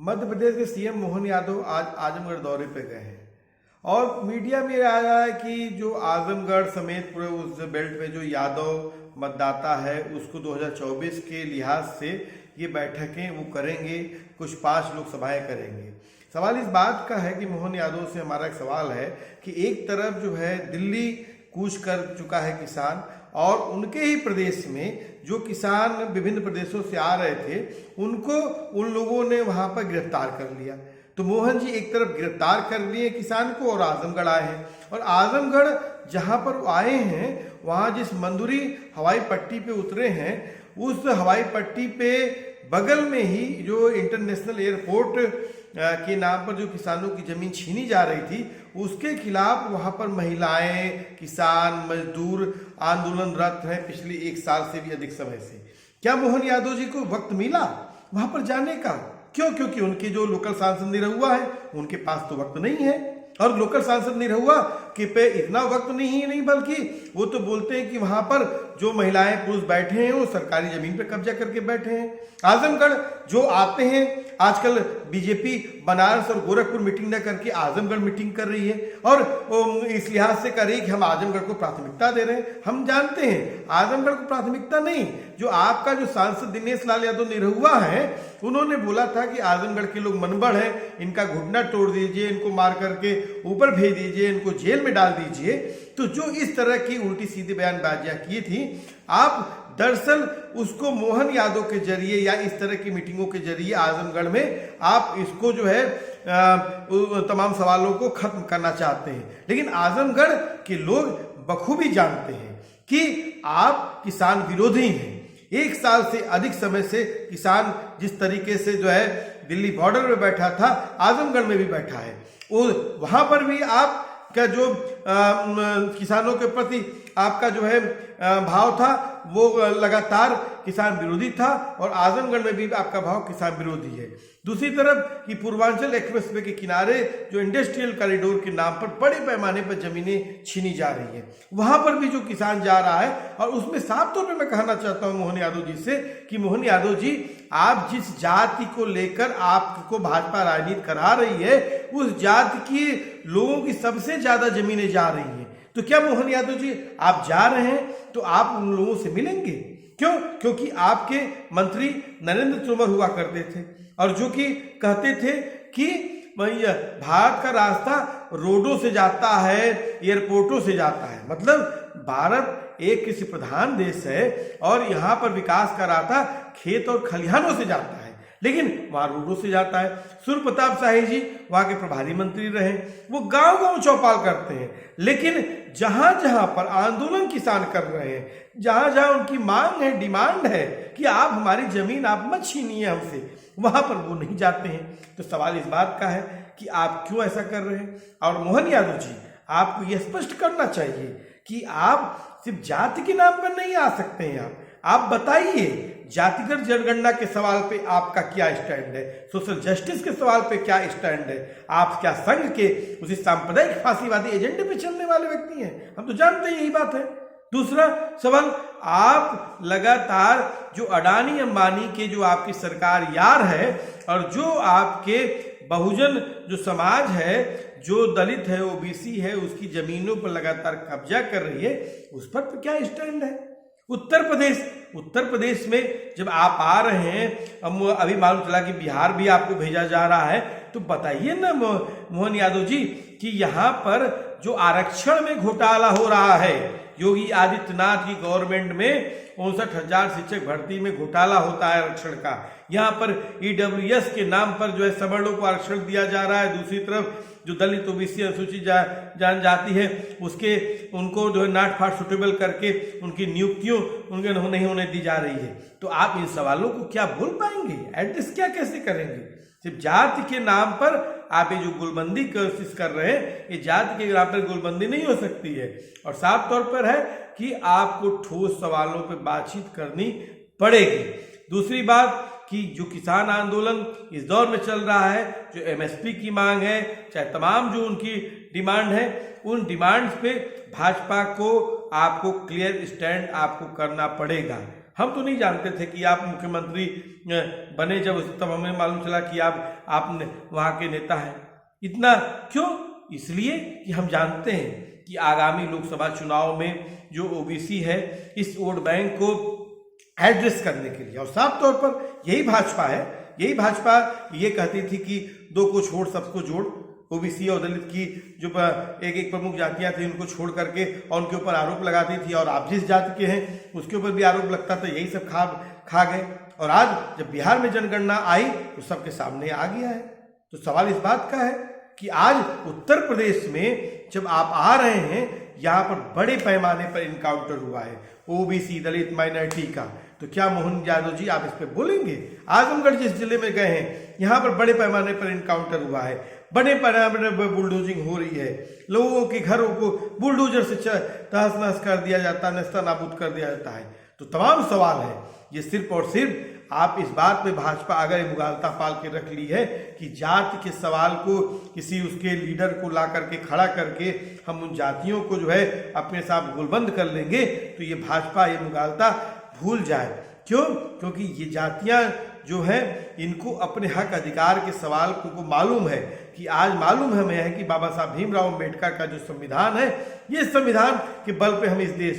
मध्य प्रदेश के सीएम मोहन यादव आज आजमगढ़ दौरे पे गए हैं और मीडिया में आ रहा है कि जो आजमगढ़ समेत पूरे उस बेल्ट में जो यादव मतदाता है उसको 2024 के लिहाज से ये बैठकें वो करेंगे, कुछ 5 लोकसभाएं करेंगे। सवाल इस बात का है कि मोहन यादव से हमारा एक सवाल है कि एक तरफ जो है दिल्ली कूच कर चुका है किसान और उनके ही प्रदेश में जो किसान विभिन्न प्रदेशों से आ रहे थे उनको उन लोगों ने वहां पर गिरफ्तार कर लिया। तो मोहन जी एक तरफ गिरफ्तार कर लिए किसान को और आजमगढ़ आए हैं और आजमगढ़ जहां पर वो आए हैं वहां जिस मंदुरी हवाई पट्टी पे उतरे हैं उस हवाई पट्टी पे बगल में ही जो इंटरनेशनल एयरपोर्ट के नाम पर जो किसानों की जमीन छीनी जा रही थी उसके खिलाफ वहां पर महिलाएं, किसान, मजदूर आंदोलनरत हैं पिछले 1 साल से भी अधिक समय से। क्या मोहन यादव जी को वक्त मिला वहां पर जाने का? क्यों? क्योंकि उनके जो लोकल सांसद निरहुआ है उनके पास तो वक्त नहीं है और लोकल सांसद निरहुआ के पे इतना वक्त नहीं बल्कि वो तो बोलते हैं कि वहां पर जो महिलाएं पुरुष बैठे हैं वो सरकारी जमीन पर कब्जा करके बैठे हैं। आजमगढ़ जो आते हैं आजकल बीजेपी बनारस और गोरखपुर मीटिंग न करके आजमगढ़ मीटिंग कर रही है और इस लिहाज से कर रही है कि हम आजमगढ़ को प्राथमिकता दे रहे हैं। हम जानते हैं आजमगढ़ को प्राथमिकता नहीं, जो आपका जो सांसद दिनेश लाल यादव निरहुआ है उन्होंने बोला था कि आजमगढ़ के लोग मनबड़ हैं, इनका घुटना तोड़ दीजिए, इनको मार करके ऊपर भेज दीजिए, इनको जेल में डाल दीजिए। तो जो इस तरह की उल्टी सीधी बयानबाजियां की थी आप दरअसल उसको मोहन यादव के जरिए या इस तरह की मीटिंगों के जरिए आजमगढ़ में आप इसको जो है तमाम सवालों को खत्म करना चाहते हैं। लेकिन आजमगढ़ के लोग बखूबी जानते हैं कि आप किसान विरोधी हैं। 1 साल से अधिक समय से किसान जिस तरीके से जो है दिल्ली बॉर्डर में बैठा था आजमगढ़ में भी बैठा है, वहां पर भी आप का जो किसानों के प्रति आपका जो है भाव था वो लगातार किसान विरोधी था और आजमगढ़ में भी आपका भाव किसान विरोधी है। दूसरी तरफ कि पूर्वांचल एक्सप्रेसवे के किनारे जो इंडस्ट्रियल कॉरिडोर के नाम पर बड़े पैमाने पर जमीनें छीनी जा रही है वहां पर भी जो किसान जा रहा है और उसमें साफ तौर पे मैं कहना चाहता हूं मोहन यादव जी से कि मोहन यादव जी आप जिस जाति को लेकर आपको भाजपा राजनीति करा रही है उस जाति की लोगों की सबसे ज्यादा जमीनें जा रही हैं। तो क्या मोहन यादव जी आप जा रहे हैं तो आप उन लोगों से मिलेंगे? क्यों? क्योंकि आपके मंत्री नरेंद्र तोमर हुआ करते थे और जो कि कहते थे कि भारत का रास्ता रोडों से जाता है, एयरपोर्टों से जाता है। मतलब भारत एक कृषि प्रधान देश है और यहाँ पर विकास का रास्ता खेत और खलिहानों से जाता है, लेकिन वहां रोडों से जाता है। सूर्य प्रताप शाही जी वहां के प्रभारी मंत्री रहे, वो गांव चौपाल करते हैं, लेकिन जहां जहां पर आंदोलन किसान कर रहे हैं, जहां जहां उनकी मांग है, डिमांड है कि आप हमारी जमीन आप मत छीनिए हमसे, वहां पर वो नहीं जाते हैं। तो सवाल इस बात का है कि आप क्यों ऐसा कर रहे हैं? और मोहन यादव जी आपको यह स्पष्ट करना चाहिए कि आप सिर्फ जाति के नाम पर नहीं आ सकते हैं। आप बताइए जातिगत जनगणना के सवाल पे आपका क्या स्टैंड है, सोशल जस्टिस के सवाल पे क्या स्टैंड है? आप क्या संघ के उसी सांप्रदायिक फांसीवादी एजेंडे पे चलने वाले व्यक्ति हैं? हम तो जानते हैं यही बात है। दूसरा सवाल, आप लगातार जो अडानी अंबानी के जो आपकी सरकार यार है और जो आपके बहुजन जो समाज है, जो दलित है, ओबीसी है, उसकी जमीनों पर लगातार कब्जा कर रही है, उस पर क्या स्टैंड है? उत्तर प्रदेश में जब आप आ रहे हैं, अभी मालूम चला कि बिहार भी आपको भेजा जा रहा है, तो बताइए ना मोहन यादव जी कि यहाँ पर जो आरक्षण में घोटाला हो रहा है, योगी आदित्यनाथ की गवर्नमेंट में 59,000 शिक्षक भर्ती में घोटाला होता है आरक्षण का। यहाँ पर ईडब्ल्यूएस के नाम पर जो है सवर्णों को आरक्षण दिया जा रहा है, दूसरी तरफ जो दलित ओबीसी अनुसूचित जनजाति है उसके उनको जो है नाट फाट सुटेबल करके उनकी नियुक्तियों उनके नहीं होने दी जा रही है। तो आप इन सवालों को क्या बोल पाएंगे? एड्रेस क्या कैसे करेंगे? सिर्फ जाति के नाम पर आप ये जो गोलबंदी कोशिश कर रहे हैं, ये जाति के नाम पर गोलबंदी नहीं हो सकती है और साफ तौर पर है कि आपको ठोस सवालों पर बातचीत करनी पड़ेगी। दूसरी बात कि जो किसान आंदोलन इस दौर में चल रहा है, जो एमएसपी की मांग है, चाहे तमाम जो उनकी डिमांड है, उन डिमांड्स पे भाजपा को आपको क्लियर स्टैंड आपको करना पड़ेगा। हम तो नहीं जानते थे कि आप मुख्यमंत्री बने, जब तब हमें मालूम चला कि आपने वहाँ के नेता हैं। इतना क्यों? इसलिए कि हम जानते हैं कि आगामी लोकसभा चुनाव में जो ओबीसी है, इस वोट बैंक को एड्रेस करने के लिए, और साफ तौर पर यही भाजपा है, यही भाजपा ये कहती थी कि दो को छोड़ सबको जोड़। ओबीसी और दलित की जो एक प्रमुख जातियां थी उनको छोड़ करके और उनके ऊपर आरोप लगाती थी, और आप जिस जाति के हैं उसके ऊपर भी आरोप लगता था, यही सब खा गए। और आज जब बिहार में जनगणना आई तो सबके सामने आ गया है। तो सवाल इस बात का है कि आज उत्तर प्रदेश में जब आप आ रहे हैं, यहाँ पर बड़े पैमाने पर इनकाउंटर हुआ है ओबीसी, दलित, माइनॉरिटी का, तो क्या मोहन यादव जी आप इस पे बोलेंगे? आजमगढ़ जिस जिले में गए हैं, यहाँ पर बड़े पैमाने पर इनकाउंटर हुआ है, बड़े पैमाने पर बुलडोजिंग हो रही है, लोगों के घरों को बुलडोजर से तहस नहस कर दिया जाता है, नेस्ता नाबूद कर दिया जाता है। तो तमाम सवाल है, ये सिर्फ और सिर्फ आप इस बात पे भाजपा अगर मुगालता पाल के रख ली है कि जाति के सवाल को किसी उसके लीडर को ला करके खड़ा करके हम उन जातियों को जो है अपने साथ गोलबंद कर लेंगे, तो ये भाजपा ये मुगालता भूल जाए। क्यों? क्योंकि ये जातियां जो है इनको अपने हक अधिकार के सवाल को मालूम है कि आज मालूम हमें है कि बाबा साहब भीमराव अम्बेडकर का जो संविधान है, ये संविधान के बल पे हम इस देश